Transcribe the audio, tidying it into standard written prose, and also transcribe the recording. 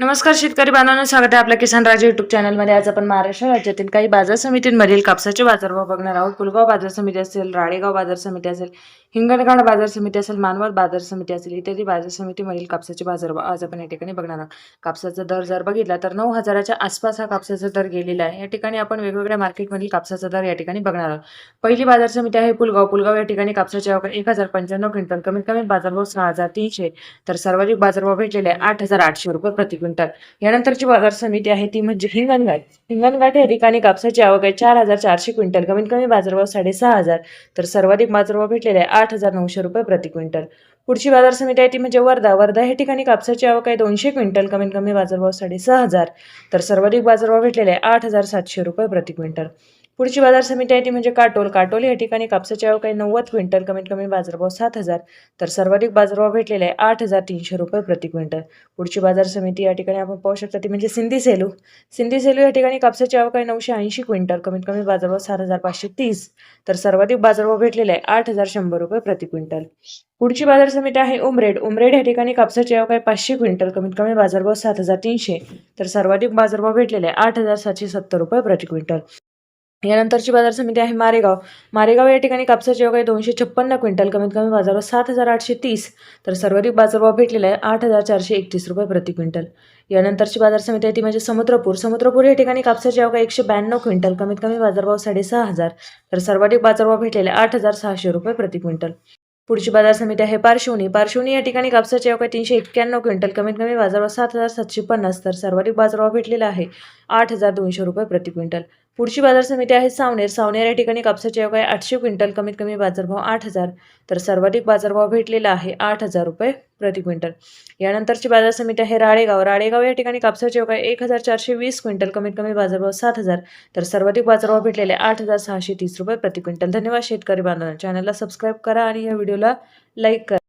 नमस्कार शेतकरी बांधवांनो, स्वागत आहे आपल्या किसान राजा युट्यूब चॅनलमध्ये. आज आपण महाराष्ट्र राज्यातील काही बाजार समितींमधील कापसाचे बाजारभाव बघणार आहोत. पुलगाव बाजार समिती असेल, राळेगाव बाजार समिती असेल, हिंगणघाट बाजार समिती असेल, मानवत बाजार समिती असेल, इत्यादी बाजार समितीमधील कापसाचे बाजारभाव आज आपण या ठिकाणी बघणार आहोत. कापसाचा दर जर बघितला तर 9,000च्या आसपास हा कापसाचा दर गेलेला आहे. या ठिकाणी आपण वेगवेगळ्या मार्केटमधील कापसाचा दर या ठिकाणी बघणार आहोत. पहिली बाजार समिती आहे पुलगाव या ठिकाणी कापसाची आवक 1,095 क्विंटल, कमीत कमी बाजारभाव 6,300, तर सर्वाधिक बाजारभाव भेटलेले आहे 8,800 रुपये प्रति क्विंटल. यानंतरची बाजार समिती आहे ती म्हणजे हिंगणघाट या ठिकाणी कापसाची आवक आहे 4,400 क्विंटल, कमीत कमी बाजारभाव 6,500, तर सर्वाधिक बाजारभाव भेटलेले आहे 8,900 रुपये प्रति क्विंटल. पुढची बाजार समिती आहे ती म्हणजे वर्धा या ठिकाणी कापसाची आवक आहे 200 क्विंटल, कमीत कमी बाजारभाव 6,500, तर सर्वाधिक बाजारभाव भेटलेले आहे 8,700 रुपये प्रति क्विंटल. पुढची बाजार समिती आहे ती म्हणजे काटोल या ठिकाणी कापसाची आवक आहे 90 क्विंटल, कमीत कमी बाजारभाव 7,000, तर सर्वाधिक बाजारभाव भेटलेले आहे 8,300 रुपये प्रति क्विंटल. पुढची बाजार समिती या ठिकाणी आपण पाहू शकता ती म्हणजे सिंधी सेलू या ठिकाणी कापसाची आवक आहे 980 क्विंटल, कमीत कमी बाजारभाव 7,530, तर सर्वाधिक बाजारभाव भेटलेले आहे 8,100 रुपये प्रति क्विंटल. पुढची बाजार समिती आहे उमरेड या ठिकाणी कापसाची आवक आहे 500 क्विंटल, कमीत कमी बाजारभाव 7,300, तर सर्वाधिक बाजारभाव भेटलेले आहे 8,770 रुपये प्रति क्विंटल. यानंतरची बाजार समिती आहे मारेगाव या ठिकाणी कापसाची आवक आहे 256 क्विंटल, कमीत कमी बाजारभाव 7,830, तर सर्वाधिक बाजारभाव भेटलेला आहे 8,431 रुपये प्रति क्विंटल. यानंतरची बाजार समिती आहे ती म्हणजे समुद्रपूर या ठिकाणी कापसाची आवक आहे 192 क्विंटल, कमीत कमी बाजारभाव 6,500, तर सर्वाधिक बाजारभाव भेटलेले 8,600 रुपये प्रति क्विंटल. पुढची बाजार समिती आहे पारशिवनी या ठिकाणी कापसाची आवक आहे 391 क्विंटल, कमीत कमी बाजारभाव 7,750, तर सर्वाधिक बाजारभाव भेटलेला आहे 8,200 रुपये प्रति क्विंटल. पुढची बाजार समिती आहे सावनेर या ठिकाणी कापसाची आवक आहे 800 क्विंटल, कमीत कमी बाजारभाव 8,000, तर सर्वाधिक बाजारभाव भेटलेला आहे 8,000 रुपये प्रति क्विंटल. यानंतरची बाजार समिती आहे राळेगाव या ठिकाणी कापसाची आवक आहे 1,420 क्विंटल, कमीत कमी बाजारभाव 7,000, तर सर्वाधिक बाजारभाव भेटलेले 8,630 रुपये प्रति क्विंटल. धन्यवाद शेतकरी बांधवांनो. चॅनलला सबस्क्राईब करा आणि या व्हिडिओला लाईक करा.